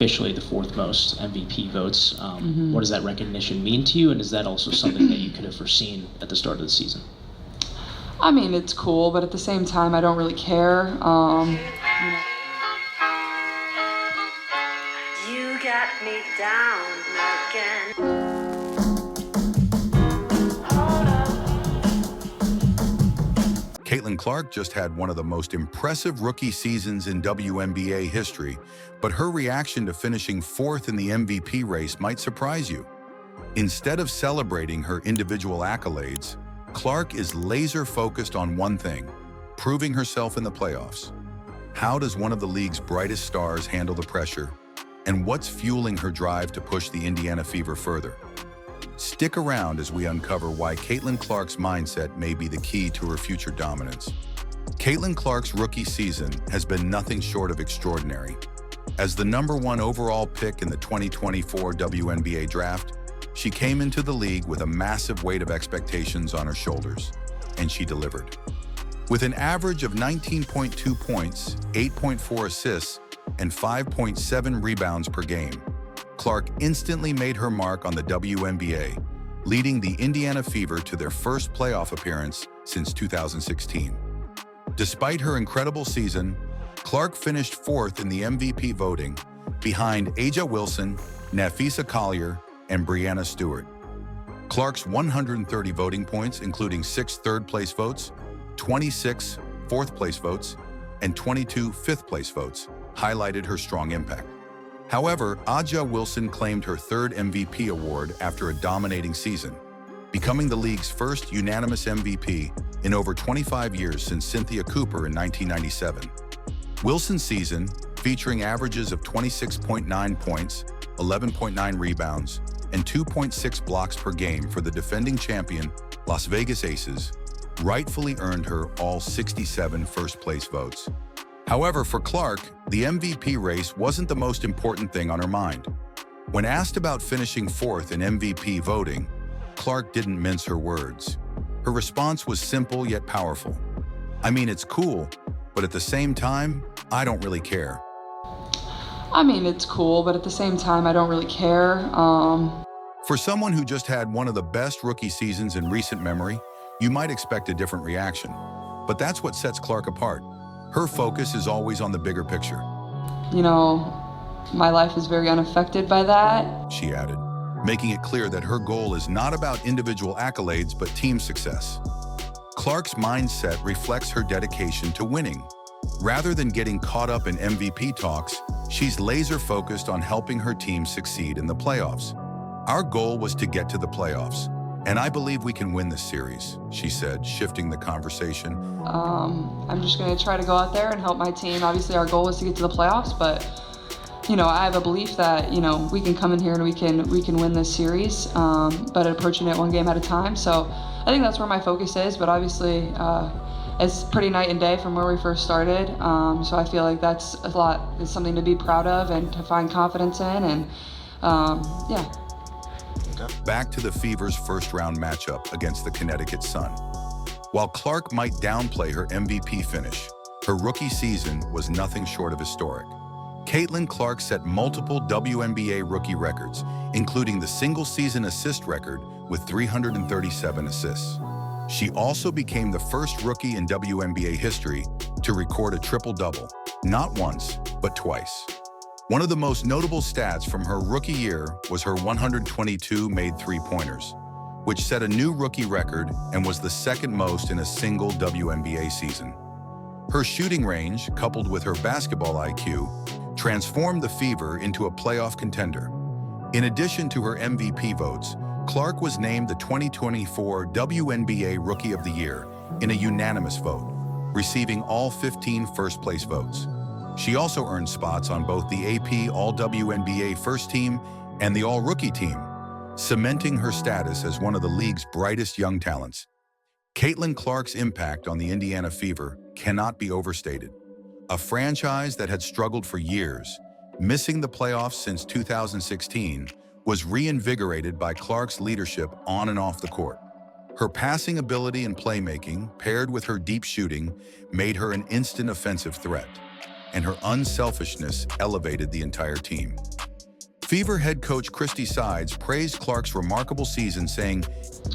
officially the fourth most MVP votes. What does that recognition mean to you, and is that also something that you could have foreseen at the start of the season? I mean, it's cool, but at the same time, I don't really care. You got me down again. Caitlin Clark just had one of the most impressive rookie seasons in WNBA history, but her reaction to finishing fourth in the MVP race might surprise you. Instead of celebrating her individual accolades, Clark is laser-focused on one thing: proving herself in the playoffs. How does one of the league's brightest stars handle the pressure? And what's fueling her drive to push the Indiana Fever further? Stick around as we uncover why Caitlin Clark's mindset may be the key to her future dominance. Caitlin Clark's rookie season has been nothing short of extraordinary. As the #1 overall pick in the 2024 WNBA Draft, she came into the league with a massive weight of expectations on her shoulders, and she delivered. With an average of 19.2 points, 8.4 assists, and 5.7 rebounds per game, Clark instantly made her mark on the WNBA, leading the Indiana Fever to their first playoff appearance since 2016. Despite her incredible season, Clark finished fourth in the MVP voting, behind A'ja Wilson, Napheesa Collier, and Breanna Stewart. Clark's 130 voting points, including 6 third-place votes, 26 fourth-place votes, and 22 fifth-place votes, highlighted her strong impact. However, A'ja Wilson claimed her third MVP award after a dominating season, becoming the league's first unanimous MVP in over 25 years since Cynthia Cooper in 1997. Wilson's season, featuring averages of 26.9 points, 11.9 rebounds, and 2.6 blocks per game for the defending champion, Las Vegas Aces, rightfully earned her all 67 first-place votes. However, for Clark, the MVP race wasn't the most important thing on her mind. When asked about finishing fourth in MVP voting, Clark didn't mince her words. Her response was simple yet powerful. "I mean, it's cool, but at the same time, I don't really care." I mean, it's cool, but at the same time, I don't really care. For someone who just had one of the best rookie seasons in recent memory, you might expect a different reaction. But that's what sets Clark apart. Her focus is always on the bigger picture. You know, my life is very unaffected by that. She added, making it clear that her goal is not about individual accolades but team success. Clark's mindset reflects her dedication to winning. Rather than getting caught up in MVP talks, she's laser-focused on helping her team succeed in the playoffs. "Our goal was to get to the playoffs, and I believe we can win this series," she said, shifting the conversation. I'm just going to try to go out there and help my team. Obviously, our goal is to get to the playoffs, but I have a belief that we can come in here and we can win this series, but approaching it one game at a time. So I think that's where my focus is. But obviously, it's pretty night and day from where we first started. So I feel like that's it's something to be proud of and to find confidence in. And yeah. Back to the Fever's first-round matchup against the Connecticut Sun. While Clark might downplay her MVP finish, her rookie season was nothing short of historic. Caitlin Clark set multiple WNBA rookie records, including the single-season assist record with 337 assists. She also became the first rookie in WNBA history to record a triple-double, not once, but twice. One of the most notable stats from her rookie year was her 122 made three-pointers, which set a new rookie record and was the second most in a single WNBA season. Her shooting range, coupled with her basketball IQ, transformed the Fever into a playoff contender. In addition to her MVP votes, Clark was named the 2024 WNBA Rookie of the Year in a unanimous vote, receiving all 15 first-place votes. She also earned spots on both the AP All-WNBA First Team and the All-Rookie Team, cementing her status as one of the league's brightest young talents. Caitlin Clark's impact on the Indiana Fever cannot be overstated. A franchise that had struggled for years, missing the playoffs since 2016, was reinvigorated by Clark's leadership on and off the court. Her passing ability and playmaking, paired with her deep shooting, made her an instant offensive threat. and her unselfishness elevated the entire team. Fever head coach Christy Sides praised Clark's remarkable season, saying,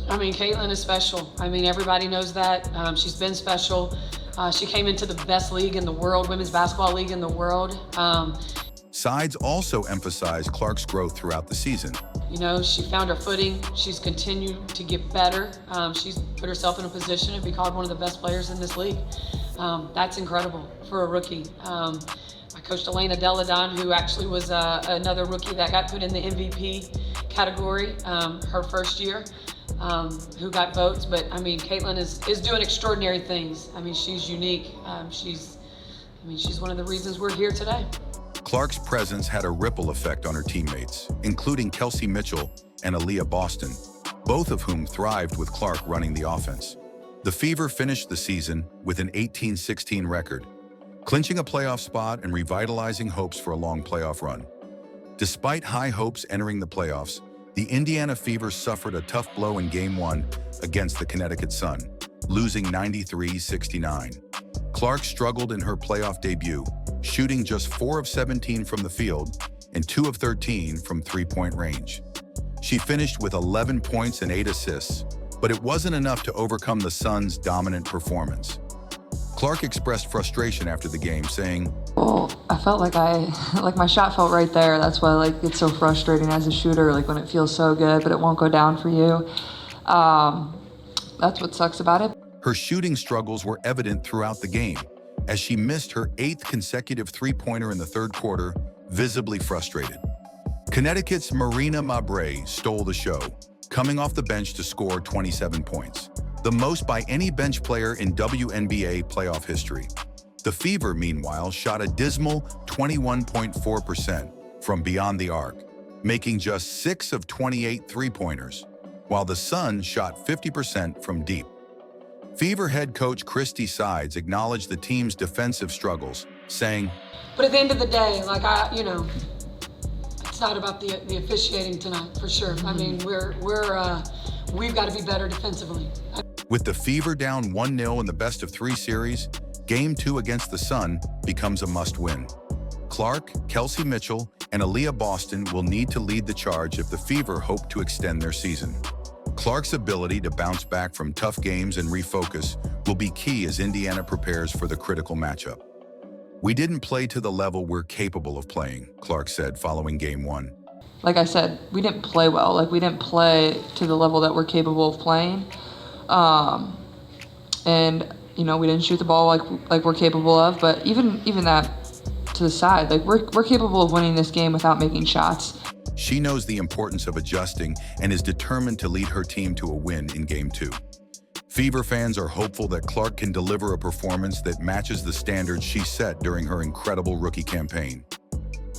I mean, Caitlin is special. I mean, everybody knows that. She's been special. She came into the best league in the world, women's basketball league in the world. Sides also emphasized Clark's growth throughout the season. You know, she found her footing. She's continued to get better. She's put herself in a position to be called one of the best players in this league. That's incredible for a rookie. I coached Elena Deladon, who actually was another rookie that got put in the MVP category her first year, who got votes. But I mean, Caitlin is doing extraordinary things. I mean, she's unique. She's one of the reasons we're here today. Clark's presence had a ripple effect on her teammates, including Kelsey Mitchell and Aaliyah Boston, both of whom thrived with Clark running the offense. The Fever finished the season with an 18-16 record, clinching a playoff spot and revitalizing hopes for a long playoff run. Despite high hopes entering the playoffs, the Indiana Fever suffered a tough blow in Game 1 against the Connecticut Sun, losing 93-69. Clark struggled in her playoff debut, shooting just 4 of 17 from the field and 2 of 13 from three-point range. She finished with 11 points and 8 assists, but it wasn't enough to overcome the Suns' dominant performance. Clark expressed frustration after the game, saying, Well, I felt like my shot felt right there. That's why it's so frustrating as a shooter, when it feels so good, but it won't go down for you. That's what sucks about it. Her shooting struggles were evident throughout the game, as she missed her 8th consecutive three-pointer in the third quarter, visibly frustrated. Connecticut's Marina Mabrey stole the show, coming off the bench to score 27 points, the most by any bench player in WNBA playoff history. The Fever, meanwhile, shot a dismal 21.4% from beyond the arc, making just 6 of 28 three-pointers, while the Sun shot 50% from deep. Fever head coach Christy Sides acknowledged the team's defensive struggles, saying, But at the end of the day, it's not about the officiating tonight, for sure. I mean, we've got to be better defensively. With the Fever down 1-0 in the best-of-3 series, Game 2 against the Sun becomes a must-win. Clark, Kelsey Mitchell, and Aaliyah Boston will need to lead the charge if the Fever hope to extend their season. Clark's ability to bounce back from tough games and refocus will be key as Indiana prepares for the critical matchup. We didn't play to the level we're capable of playing, Clark said following Game 1. Like I said, we didn't play well. We didn't play to the level that we're capable of playing. And, we didn't shoot the ball like we're capable of. But even that to the side, we're capable of winning this game without making shots. She knows the importance of adjusting and is determined to lead her team to a win in Game 2. Fever fans are hopeful that Clark can deliver a performance that matches the standards she set during her incredible rookie campaign.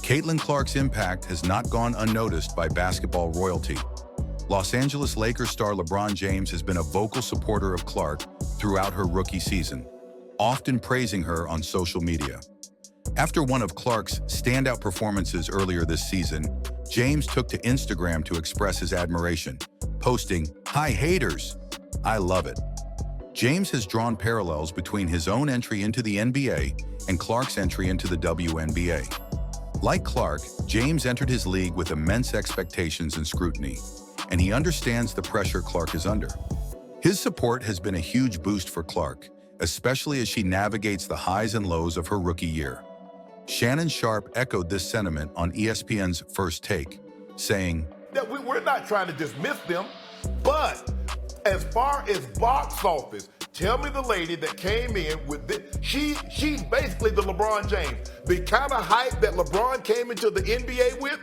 Caitlin Clark's impact has not gone unnoticed by basketball royalty. Los Angeles Lakers star LeBron James has been a vocal supporter of Clark throughout her rookie season, often praising her on social media. After one of Clark's standout performances earlier this season, James took to Instagram to express his admiration, posting, "Hi haters, I love it." James has drawn parallels between his own entry into the NBA and Clark's entry into the WNBA. Like Clark, James entered his league with immense expectations and scrutiny, and he understands the pressure Clark is under. His support has been a huge boost for Clark, especially as she navigates the highs and lows of her rookie year. Shannon Sharp echoed this sentiment on ESPN's First Take, saying, that we're not trying to dismiss them, but as far as box office, tell me the lady that came in with this. She's basically the LeBron James. The kind of hype that LeBron came into the NBA with,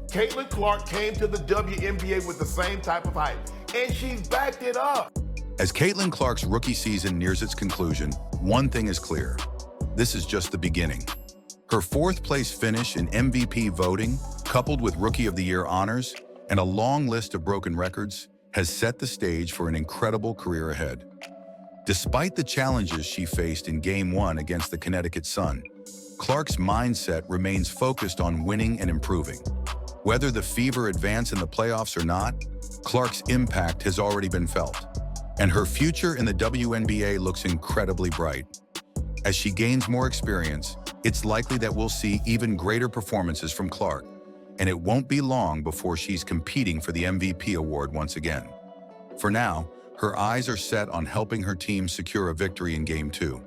Caitlin Clark came to the WNBA with the same type of hype, and she's backed it up. As Caitlin Clark's rookie season nears its conclusion, one thing is clear. This is just the beginning. Her 4th-place finish in MVP voting, coupled with Rookie of the Year honors and a long list of broken records, has set the stage for an incredible career ahead. Despite the challenges she faced in Game 1 against the Connecticut Sun, Clark's mindset remains focused on winning and improving. Whether the Fever advance in the playoffs or not, Clark's impact has already been felt, and her future in the WNBA looks incredibly bright. As she gains more experience, it's likely that we'll see even greater performances from Clark, and it won't be long before she's competing for the MVP award once again. For now, her eyes are set on helping her team secure a victory in Game 2.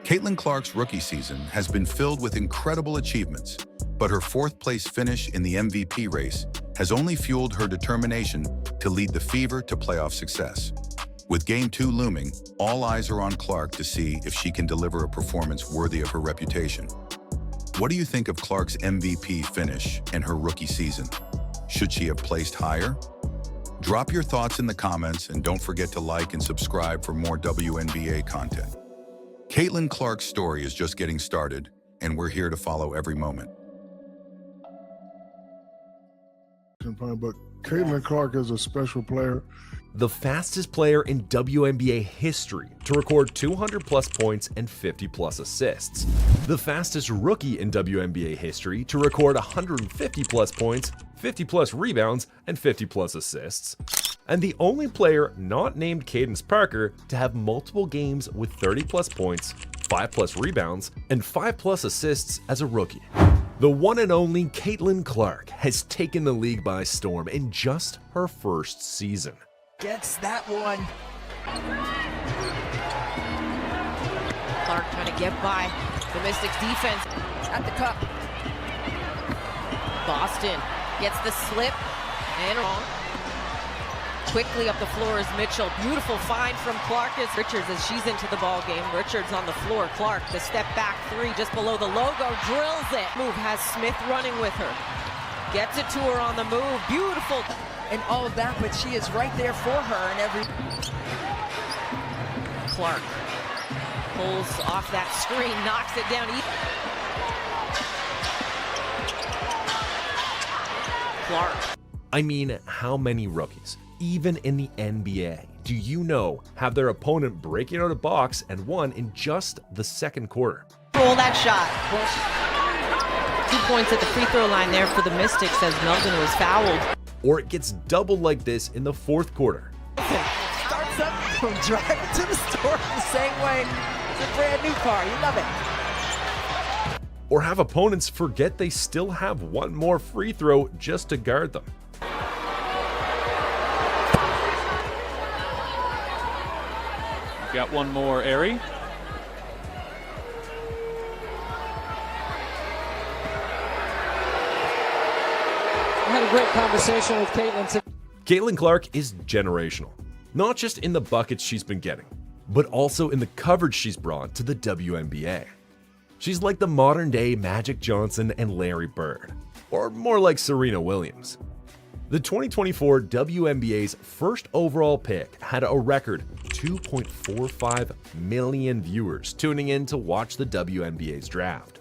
Caitlin Clark's rookie season has been filled with incredible achievements, but her fourth-place finish in the MVP race has only fueled her determination to lead the Fever to playoff success. With Game 2 looming, all eyes are on Clark to see if she can deliver a performance worthy of her reputation. What do you think of Clark's MVP finish and her rookie season? Should she have placed higher? Drop your thoughts in the comments and don't forget to like and subscribe for more WNBA content. Caitlin Clark's story is just getting started, and we're here to follow every moment. But Caitlin Clark is a special player. The fastest player in WNBA history to record 200-plus points and 50-plus assists. The fastest rookie in WNBA history to record 150-plus points, 50-plus rebounds, and 50-plus assists. And the only player not named Cadence Parker to have multiple games with 30-plus points, 5-plus rebounds, and 5-plus assists as a rookie. The one and only Caitlin Clark has taken the league by storm in just her first season. Gets that one. Clark trying to get by the Mystics defense. At the cup. Boston gets the slip and wrong. Quickly up the floor is Mitchell. Beautiful find from Clark as Richards as she's into the ball game. Richards on the floor. Clark, the step back three just below the logo, drills it. Move has Smith running with her. Gets it to her on the move. Beautiful. And all of that, but she is right there for her in every... Clark pulls off that screen, knocks it down. Clark. I mean, how many rookies, even in the NBA, do you know have their opponent breaking out a box and won in just the second quarter? Roll that shot. 2 points at the free throw line there for the Mystics as Melvin was fouled. Or it gets doubled like this in the fourth quarter. Starts up from driving to the store the same way. It's a brand new car. You love it. Or have opponents forget they still have one more free throw just to guard them. Got one more, Airy. I had a great conversation with Caitlin. Caitlin Clark is generational, not just in the buckets she's been getting, but also in the coverage she's brought to the WNBA. She's like the modern-day Magic Johnson and Larry Bird, or more like Serena Williams. The 2024 WNBA's first overall pick had a record 2.45 million viewers tuning in to watch the WNBA's draft.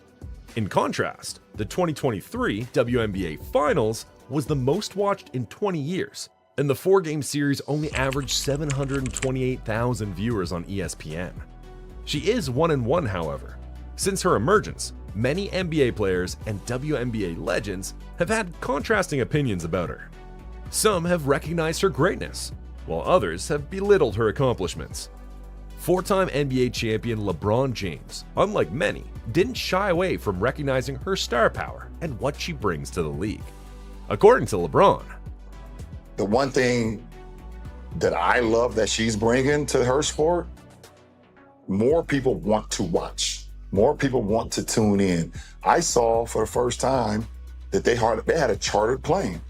In contrast, the 2023 WNBA Finals was the most watched in 20 years, and the four-game series only averaged 728,000 viewers on ESPN. She is 1-1, however. Since her emergence, many NBA players and WNBA legends have had contrasting opinions about her. Some have recognized her greatness, while others have belittled her accomplishments. Four-time NBA champion LeBron James, unlike many, didn't shy away from recognizing her star power and what she brings to the league. According to LeBron, the one thing that I love that she's bringing to her sport, more people want to watch. More people want to tune in. I saw for the first time that they had a chartered plane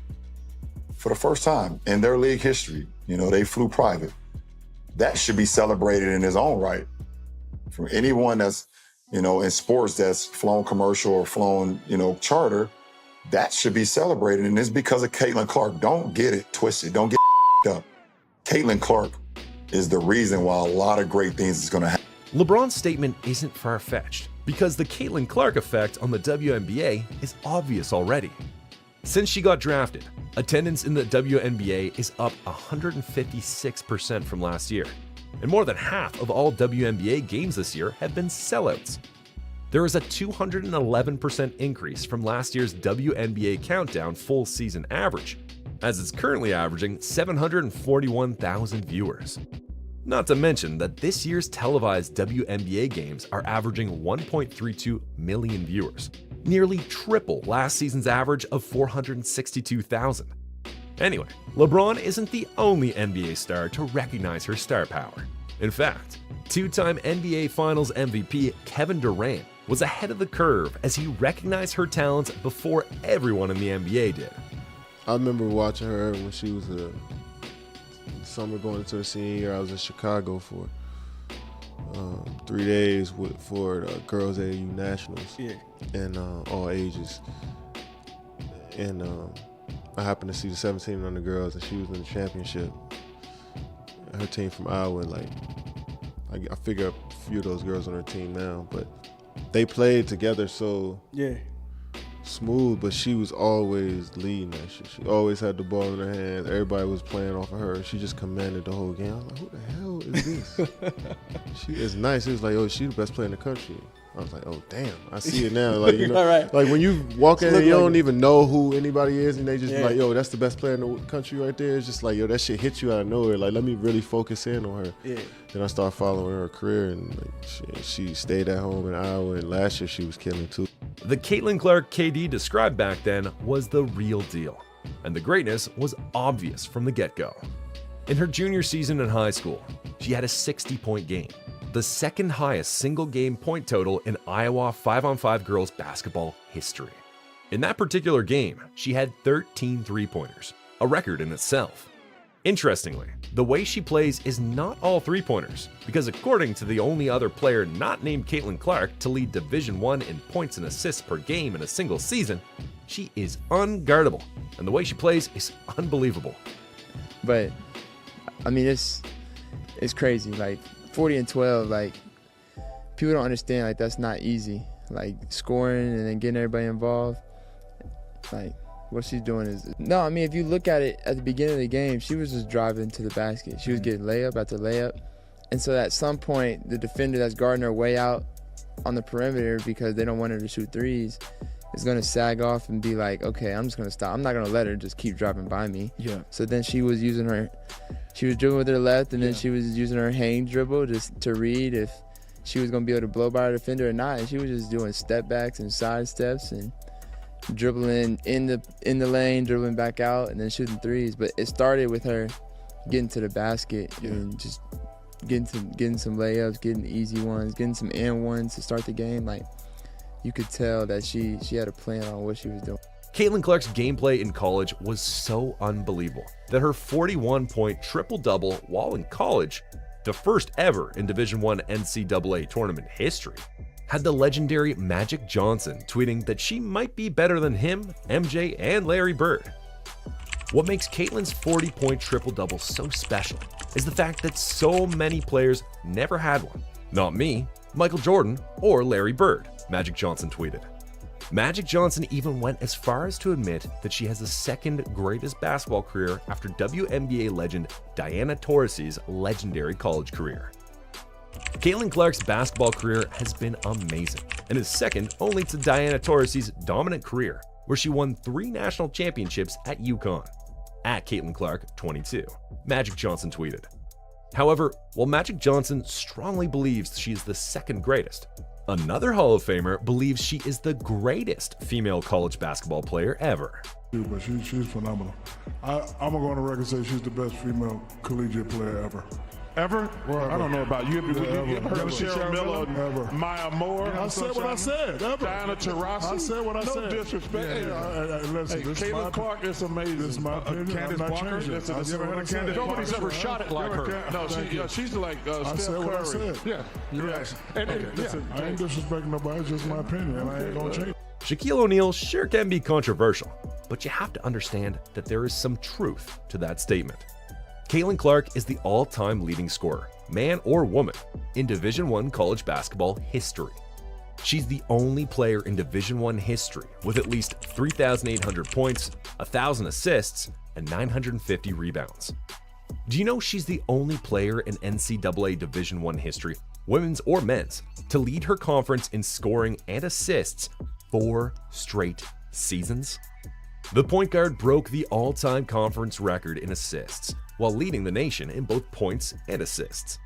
for the first time in their league history. You know, they flew private. That should be celebrated in its own right. For anyone that's, you know, in sports that's flown commercial or flown, you know, charter, that should be celebrated. And it's because of Caitlin Clark. Don't get it twisted. Don't get up. Caitlin Clark is the reason why a lot of great things is going to happen. LeBron's statement isn't far-fetched because the Caitlin Clark effect on the WNBA is obvious already. Since she got drafted, attendance in the WNBA is up 156% from last year, and more than half of all WNBA games this year have been sellouts. There is a 211% increase from last year's WNBA Countdown full season average, as it's currently averaging 741,000 viewers. Not to mention that this year's televised WNBA games are averaging 1.32 million viewers, nearly triple last season's average of 462,000. Anyway, LeBron isn't the only NBA star to recognize her star power. In fact, two-time NBA Finals MVP Kevin Durant was ahead of the curve as he recognized her talents before everyone in the NBA did. I remember watching her when she was a summer going into her senior year. I was in Chicago for 3 days for the Girls AAU Nationals, and all ages. And I happened to see the 17 on the girls, and she was in the championship. Her team from Iowa, I figure a few of those girls on her team now, but they played together so smooth, but she was always leading that shit. She always had the ball in her hands. Everybody was playing off of her. She just commanded the whole game. I was like, who the hell is this? She is nice. It was like, oh, she's the best player in the country. I was like, oh, damn. I see it now. Like, you know, right. Like when you walk in and you don't even know who anybody is, and they just like, yo, that's the best player in the country right there. It's just like, yo, that shit hits you out of nowhere. Like, let me really focus in on her. Then I started following her career, and she stayed at home in Iowa, and last year she was killing too. The Caitlin Clark KD described back then was the real deal, and the greatness was obvious from the get-go. In her junior season in high school, she had a 60-point game, the second highest single-game point total in Iowa 5-on-5 girls basketball history. In that particular game, she had 13 three-pointers, a record in itself. Interestingly, the way she plays is not all three-pointers, because according to the only other player not named Caitlin Clark to lead Division I in points and assists per game in a single season, she is unguardable, and the way she plays is unbelievable. But, I mean, it's crazy. Like, 40 and 12, like, people don't understand, like, that's not easy. Like, scoring and then getting everybody involved, like, what she's doing is... No, I mean, if you look at it at the beginning of the game, she was just driving to the basket. She was getting layup after layup. And so at some point, the defender that's guarding her way out on the perimeter because they don't want her to shoot threes is going to sag off and be like, okay, I'm just going to stop. I'm not going to let her just keep driving by me. So then she was dribbling with her left, and then she was using her hang dribble just to read if she was going to be able to blow by her defender or not. And she was just doing step backs and side steps and dribbling in the lane, dribbling back out, and then shooting threes. But it started with her getting to the basket and just getting some layups, getting easy ones, getting some and ones to start the game. Like, you could tell that she had a plan on what she was doing. Caitlin Clark's gameplay in college was so unbelievable that her 41-point triple-double while in college, the first ever in Division I NCAA tournament history, had the legendary Magic Johnson tweeting that she might be better than him, MJ, and Larry Bird. What makes Caitlin's 40-point triple-double so special is the fact that so many players never had one. Not me, Michael Jordan, or Larry Bird, Magic Johnson tweeted. Magic Johnson even went as far as to admit that she has the second greatest basketball career after WNBA legend Diana Taurasi's legendary college career. Caitlin Clark's basketball career has been amazing and is second only to Diana Taurasi's dominant career, where she won 3 national championships at UConn. At Caitlin Clark 22, Magic Johnson tweeted. However, while Magic Johnson strongly believes she is the second greatest, another Hall of Famer believes she is the greatest female college basketball player ever. But she's phenomenal. I'm going to go on the record and say she's the best female collegiate player ever. Ever? Well, I don't know about you. You ever heard of Cheryl Miller, Maya Moore? I said what I said. Ever. Diana Taurasi? I said what I said. No disrespect. Listen, Caitlin Clark is amazing. This is my opinion. Candace Walker? Nobody's ever shot it like her. No, she's like Steph Curry. Yeah, you're right. I ain't disrespecting nobody. It's just my opinion, and I ain't gonna change. Shaquille O'Neal sure can be controversial, but you have to understand that there is some truth to that statement. Caitlin Clark is the all-time leading scorer, man or woman, in Division I college basketball history. She's the only player in Division I history with at least 3,800 points, 1,000 assists, and 950 rebounds. Do you know she's the only player in NCAA Division I history, women's or men's, to lead her conference in scoring and assists 4 straight seasons? The point guard broke the all-time conference record in assists, while leading the nation in both points and assists.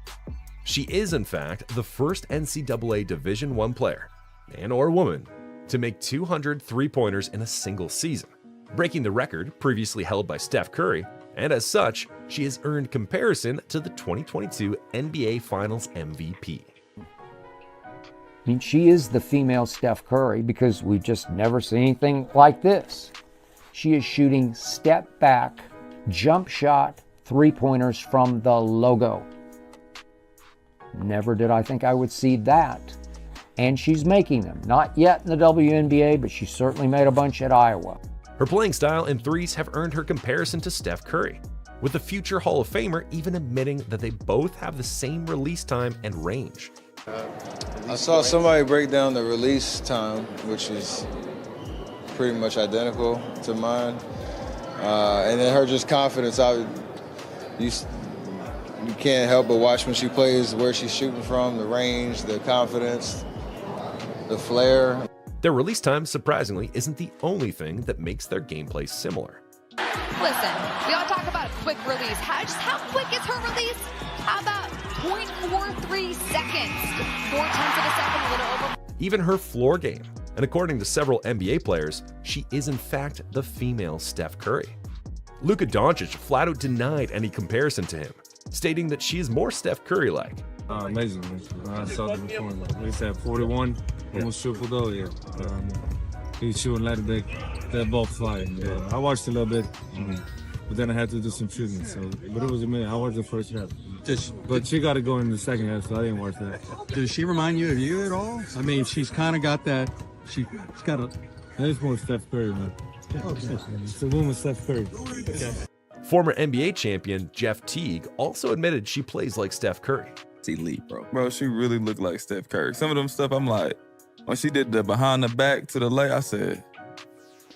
She is, in fact, the first NCAA Division I player, man or woman, to make 200 three-pointers in a single season, breaking the record previously held by Steph Curry, and as such, she has earned comparison to the 2022 NBA Finals MVP. I mean, she is the female Steph Curry because we've just never seen anything like this. She is shooting step back, jump shot, three-pointers from the logo. Never did I think I would see that. And she's making them. Not yet in the WNBA, but she certainly made a bunch at Iowa. Her playing style and threes have earned her comparison to Steph Curry, with the future Hall of Famer even admitting that they both have the same release time and range. I saw somebody break down the release time, which is pretty much identical to mine. And then her just confidence. You can't help but watch when she plays, where she's shooting from, the range, the confidence, the flair. Their release time, surprisingly, isn't the only thing that makes their gameplay similar. Listen, we all talk about a quick release. How quick is her release? How about 0.43 seconds? 0.4 of a second, a little over. Even her floor game, and according to several NBA players, she is in fact the female Steph Curry. Luka Doncic flat out denied any comparison to him, stating that she is more Steph Curry-like. Amazing. I saw them before. They said 41, almost triple though. Yeah. He's shooting like that ball flying. Yeah. I watched a little bit, but then I had to do some shooting. So, but it was amazing. I watched the first half. But she got to go in the second half, so I didn't watch that. Does she remind you of you at all? I mean, she's kind of got that. She's got a. That's more Steph Curry, man. It's a woman, Steph Curry. Okay. Former NBA champion Jeff Teague also admitted she plays like Steph Curry. It's elite, bro. Bro, she really looked like Steph Curry. Some of them stuff, I'm like, when she did the behind the back to the leg, I said,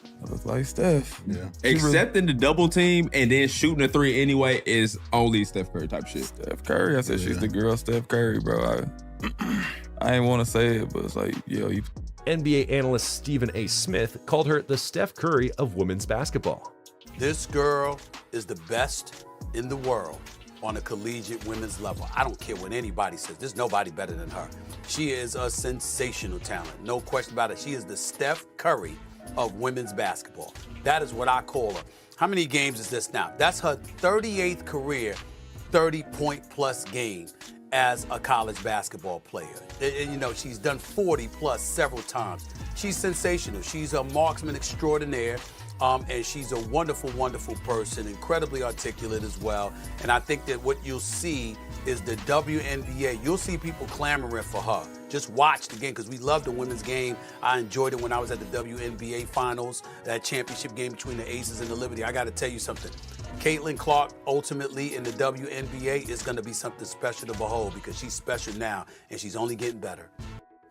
I look like Steph. Yeah. Accepting the double team and then shooting a three anyway is only Steph Curry type shit. Steph Curry, I said, she's the girl Steph Curry, bro. I ain't want to say it, but it's like, yo, you. NBA analyst Stephen A. Smith called her the Steph Curry of women's basketball. This girl is the best in the world on a collegiate women's level. I don't care what anybody says. There's nobody better than her. She is a sensational talent. No question about it. She is the Steph Curry of women's basketball. That is what I call her. How many games is this now? That's her 38th career 30-point-plus game as a college basketball player. And, you know, she's done 40-plus several times. She's sensational. She's a marksman extraordinaire. And she's a wonderful, wonderful person, incredibly articulate as well. And I think that what you'll see is the WNBA. You'll see people clamoring for her. Just watch the game, because we love the women's game. I enjoyed it when I was at the WNBA Finals, that championship game between the Aces and the Liberty. I got to tell you something. Caitlin Clark, ultimately in the WNBA, is going to be something special to behold, because she's special now, and she's only getting better.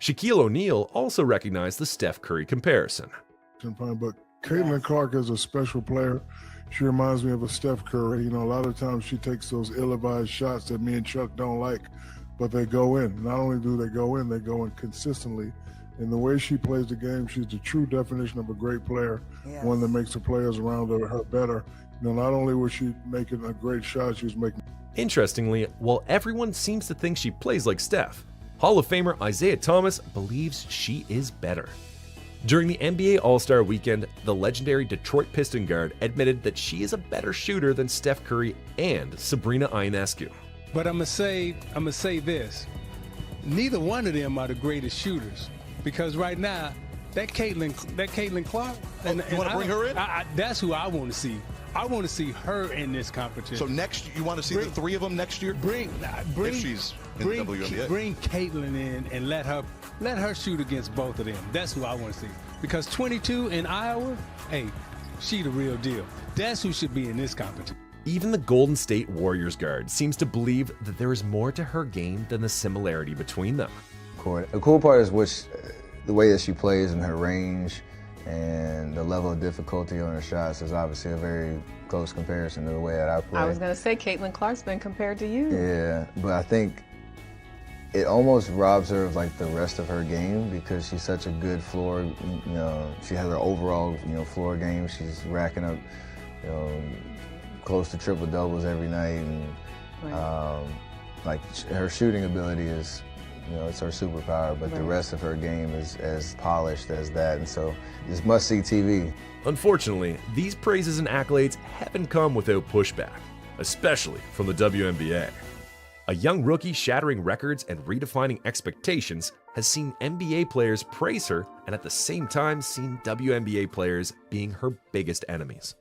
Shaquille O'Neal also recognized the Steph Curry comparison. But Caitlin Clark is a special player. She reminds me of a Steph Curry. You know, a lot of times she takes those ill-advised shots that me and Chuck don't like, but they go in. Not only do they go in consistently. And the way she plays the game, she's the true definition of a great player, one that makes the players around her better. You know, not only was she making a great shot, she was making... Interestingly, while everyone seems to think she plays like Steph, Hall of Famer Isaiah Thomas believes she is better. During the NBA All-Star Weekend, the legendary Detroit Piston guard admitted that she is a better shooter than Steph Curry and Sabrina Ionescu. But I'm gonna say this: neither one of them are the greatest shooters, because right now that Caitlin Clark, you want to bring her in? That's who I want to see. I want to see her in this competition. So next, you want to see the three of them next year? If she's in the WNBA. Bring Caitlin in and let her shoot against both of them. That's who I want to see. Because 22 in Iowa, hey, she the real deal. That's who should be in this competition. Even the Golden State Warriors guard seems to believe that there is more to her game than the similarity between them. The cool part is the way that she plays and her range and the level of difficulty on her shots is obviously a very close comparison to the way that I play. I was going to say, Caitlin Clark's been compared to you. Yeah, but I think it almost robs her of like the rest of her game, because she's such a good floor, she has her overall, floor game. She's racking up, close to triple doubles every night, and like her shooting ability is, you know, it's her superpower, but the rest of her game is as polished as that, and so it's must-see TV. Unfortunately, these praises and accolades haven't come without pushback, especially from the WNBA. A young rookie shattering records and redefining expectations has seen NBA players praise her and at the same time seen WNBA players being her biggest enemies.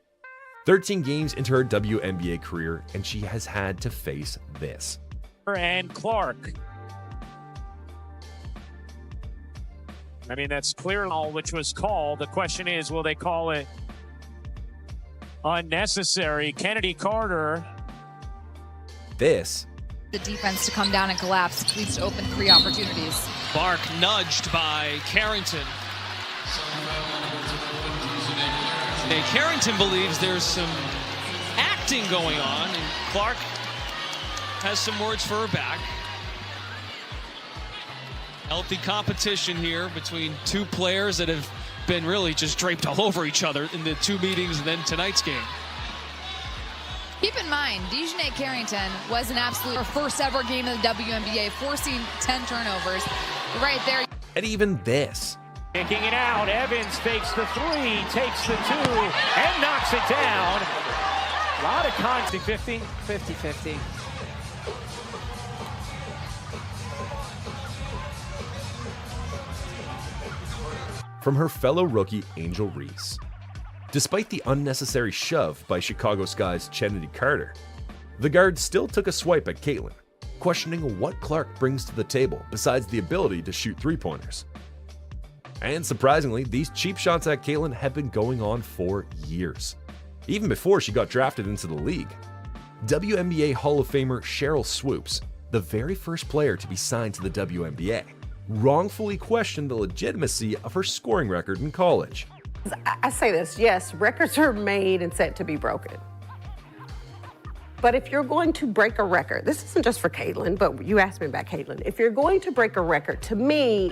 13 games into her WNBA career, and she has had to face this. And Clark. I mean, that's clear all which was called. The question is, will they call it unnecessary? Kennedy Carter. This. The defense to come down and collapse leads to open 3 opportunities. Clark nudged by Carrington. And Carrington believes there's some acting going on, and Clark has some words for her back. Healthy competition here between two players that have been really just draped all over each other in the 2 meetings and then tonight's game. Keep in mind, Dejanay Carrington was an absolute her first ever game in the WNBA, forcing 10 turnovers. Right there. And even this. Kicking it out, Evans fakes the 3, takes the 2, and knocks it down. A lot of contact. 50, 50. From her fellow rookie Angel Reese. Despite the unnecessary shove by Chicago Sky's Kennedy Carter, the guard still took a swipe at Caitlin, questioning what Clark brings to the table besides the ability to shoot 3-pointers. And surprisingly, these cheap shots at Caitlin have been going on for years, even before she got drafted into the league. WNBA Hall of Famer Cheryl Swoops, the very first player to be signed to the WNBA, wrongfully questioned the legitimacy of her scoring record in college. I say this, yes, records are made and set to be broken. But if you're going to break a record, this isn't just for Caitlin, but you asked me about Caitlin. If you're going to break a record, to me,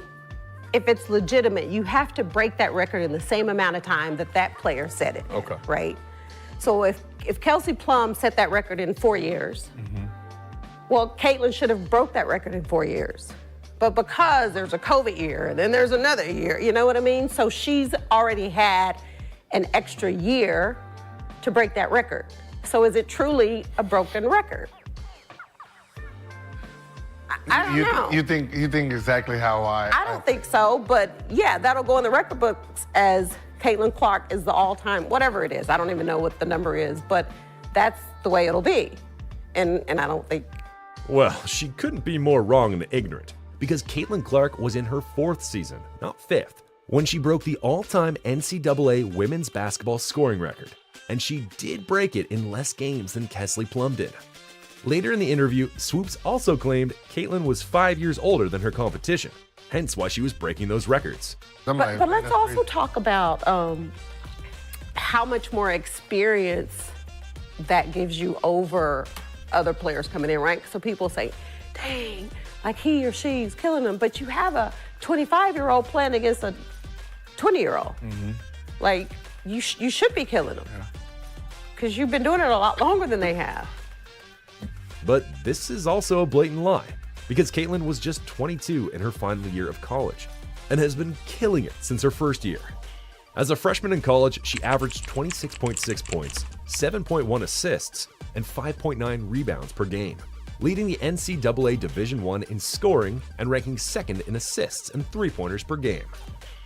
if it's legitimate, you have to break that record in the same amount of time that that player set it. Okay. Right? So if Kelsey Plum set that record in 4 years, well, Caitlin should have broke that record in 4 years. But because there's a COVID year, and then there's another year, you know what I mean? So she's already had an extra year to break that record. So is it truly a broken record? I don't know. You think exactly how I don't think so, but yeah, that'll go in the record books as Caitlin Clark is the all-time, whatever it is. I don't even know what the number is, but that's the way it'll be. And I don't think... Well, she couldn't be more wrong and ignorant, because Caitlin Clark was in her 4th season, not 5th, when she broke the all-time NCAA women's basketball scoring record, and she did break it in less games than Kesley Plum did. Later in the interview, Swoops also claimed Caitlin was 5 years older than her competition, hence why she was breaking those records. But let's also talk about how much more experience that gives you over other players coming in, right? So people say, dang, like he or she's killing them, but you have a 25-year-old playing against a 20-year-old. Like, you should be killing them because you've been doing it a lot longer than they have. But this is also a blatant lie, because Caitlin was just 22 in her final year of college and has been killing it since her first year. As a freshman in college, she averaged 26.6 points, 7.1 assists, and 5.9 rebounds per game, leading the NCAA Division I in scoring and ranking 2nd in assists and 3-pointers per game.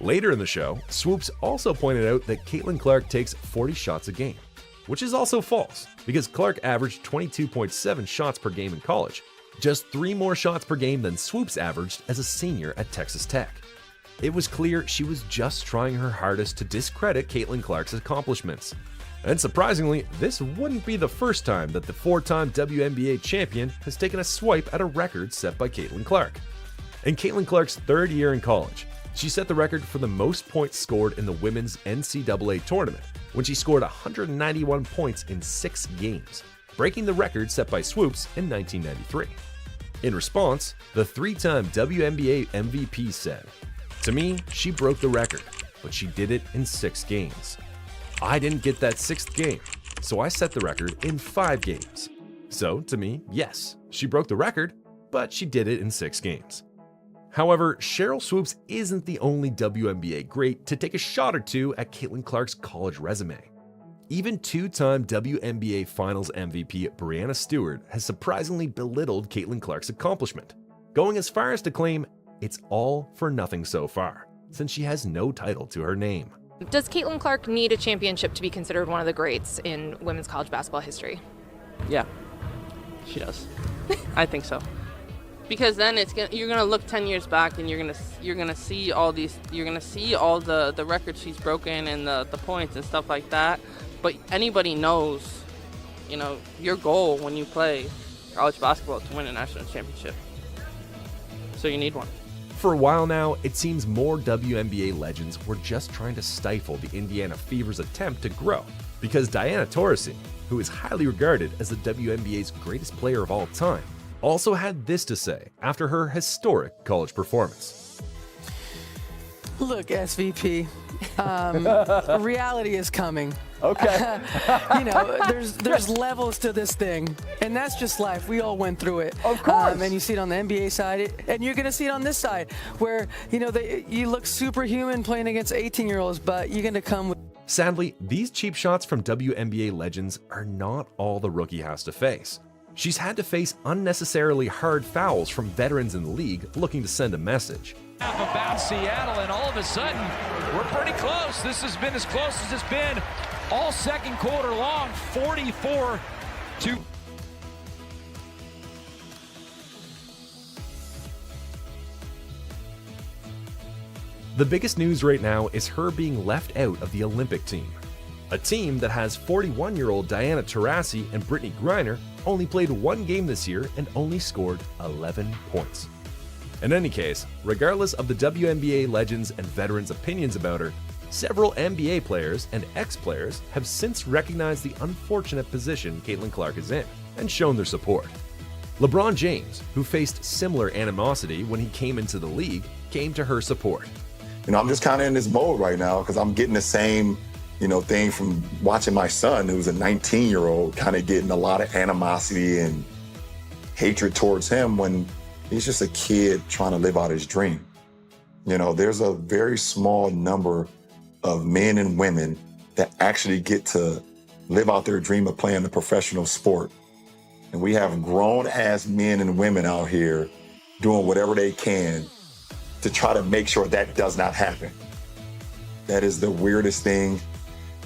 Later in the show, Swoops also pointed out that Caitlin Clark takes 40 shots a game, which is also false, because Clark averaged 22.7 shots per game in college, just 3 more shots per game than Swoops averaged as a senior at Texas Tech. It was clear she was just trying her hardest to discredit Caitlin Clark's accomplishments. And surprisingly, this wouldn't be the first time that the 4-time WNBA champion has taken a swipe at a record set by Caitlin Clark. In Caitlin Clark's 3rd year in college, she set the record for the most points scored in the women's NCAA tournament, when she scored 191 points in 6 games, breaking the record set by Swoops in 1993. In response, the 3-time WNBA MVP said, "To me, she broke the record, but she did it in 6 games. I didn't get that 6th game, so I set the record in 5 games. So, to me, yes, she broke the record, but she did it in 6 games. However, Sheryl Swoopes isn't the only WNBA great to take a shot or two at Caitlin Clark's college resume. Even 2-time WNBA Finals MVP Breanna Stewart has surprisingly belittled Caitlin Clark's accomplishment, going as far as to claim it's all for nothing so far, since she has no title to her name. Does Caitlin Clark need a championship to be considered one of the greats in women's college basketball history? Yeah, she does. I think so. Because then you're gonna look 10 years back and you're gonna see all the records she's broken and the points and stuff like that. But anybody knows, your goal when you play college basketball is to win a national championship. So you need one. For a while now, it seems more WNBA legends were just trying to stifle the Indiana Fever's attempt to grow, because Diana Taurasi, who is highly regarded as the WNBA's greatest player of all time, also had this to say after her historic college performance. Look, SVP, reality is coming. Okay. There's levels to this thing, and that's just life. We all went through it. Of course. And you see it on the NBA side, and you're going to see it on this side, where, you look superhuman playing against 18-year-olds, but you're going to come with... Sadly, these cheap shots from WNBA legends are not all the rookie has to face. She's had to face unnecessarily hard fouls from veterans in the league looking to send a message. About Seattle, and all of a sudden, we're pretty close. This has been as close as it's been all second quarter long, 44-2. The biggest news right now is her being left out of the Olympic team. A team that has 41-year-old Diana Taurasi and Brittany Griner only played 1 game this year and only scored 11 points. In any case, regardless of the WNBA legends and veterans' opinions about her, several NBA players and ex-players have since recognized the unfortunate position Caitlin Clark is in and shown their support. LeBron James, who faced similar animosity when he came into the league, came to her support. I'm just kind of in this mode right now because I'm getting the same, thing from watching my son, who's a 19-year-old, kind of getting a lot of animosity and hatred towards him when he's just a kid trying to live out his dream. There's a very small number of men and women that actually get to live out their dream of playing a professional sport. And we have grown-ass men and women out here doing whatever they can to try to make sure that does not happen. That is the weirdest thing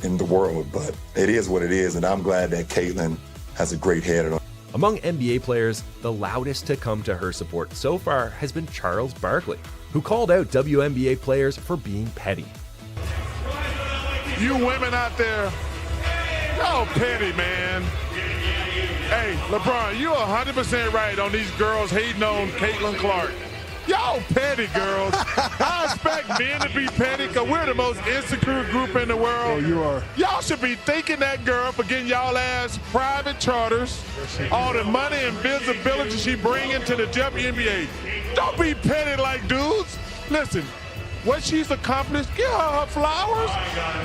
in the world, but it is what it is, and I'm glad that Caitlin has a great head on. Among NBA players, the loudest to come to her support so far has been Charles Barkley, who called out WNBA players for being petty. You women out there, y'all petty, man. Hey, LeBron, you're 100% right on these girls hating on Caitlin Clark. Y'all petty, girls. I expect men to be petty because we're the most insecure group in the world. Oh, you are. Y'all should be thanking that girl for getting y'all ass private charters, all the money and visibility she bringing to the WNBA. Don't be petty like dudes. Listen, what she's accomplished, give her flowers.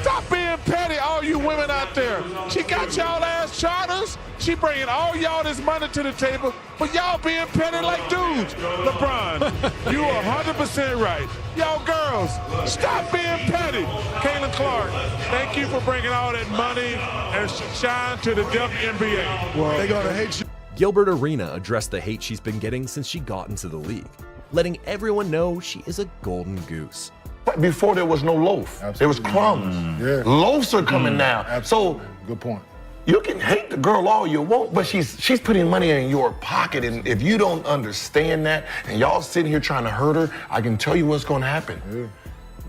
Stop being petty, all you women out there. She got y'all ass charters. She bringing all y'all this money to the table, but y'all being petty like dudes. LeBron, you are 100% right. Y'all girls, stop being petty. Caitlin Clark, thank you for bringing all that money and shine to the WNBA. Well, they're gonna hate you. Gilbert Arenas addressed the hate she's been getting since she got into the league, letting everyone know she is a golden goose. Before there was no loaf, there was crumbs. Yeah. Loaves are coming now. Absolutely. So, good point. You can hate the girl all you want, but she's putting money in your pocket, and if you don't understand that, and y'all sitting here trying to hurt her, I can tell you what's gonna happen. Yeah.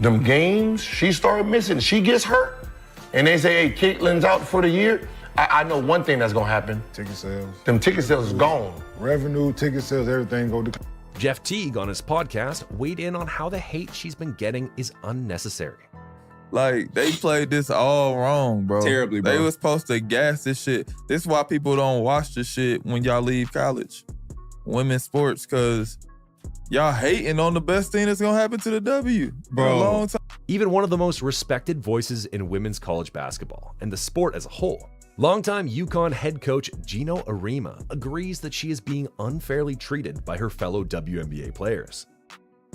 Them games she started missing, she gets hurt, and they say, hey, Caitlin's out for the year. I know one thing that's gonna happen. Ticket sales. Them ticket sales is gone. Revenue, ticket sales, everything go to... Jeff Teague on his podcast weighed in on how the hate she's been getting is unnecessary. Like, they played this all wrong, bro. Terribly, bro. They were supposed to gas this shit. This is why people don't watch this shit when y'all leave college. Women's sports, because y'all hating on the best thing that's gonna happen to the W for a long time. Even one of the most respected voices in women's college basketball and the sport as a whole, Longtime UConn head coach Gino Arima agrees that she is being unfairly treated by her fellow WNBA players.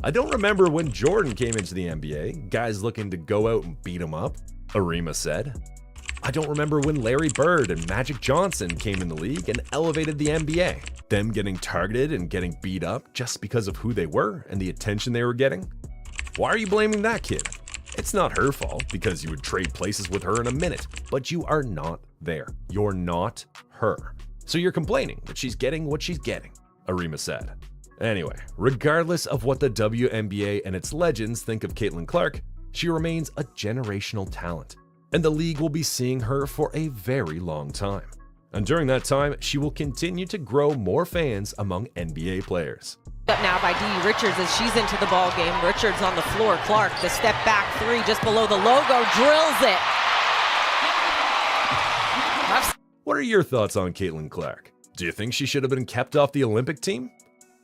"I don't remember when Jordan came into the NBA, guys looking to go out and beat him up," Arima said. "I don't remember when Larry Bird and Magic Johnson came in the league and elevated the NBA. Them getting targeted and getting beat up just because of who they were and the attention they were getting. Why are you blaming that kid? It's not her fault because you would trade places with her in a minute, but you are not there. You're not her. So you're complaining that she's getting what she's getting," Arima said. Anyway, regardless of what the WNBA and its legends think of Caitlin Clark, she remains a generational talent, and the league will be seeing her for a very long time. And during that time, she will continue to grow more fans among NBA players. Up now by Dee Richards as she's into the ball game. Richards on the floor. Clark, the step back three just below the logo, drills it. What are your thoughts on Caitlin Clark? Do you think she should have been kept off the Olympic team?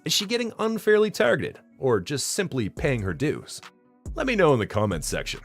Is she getting unfairly targeted, or just simply paying her dues? Let me know in the comments section.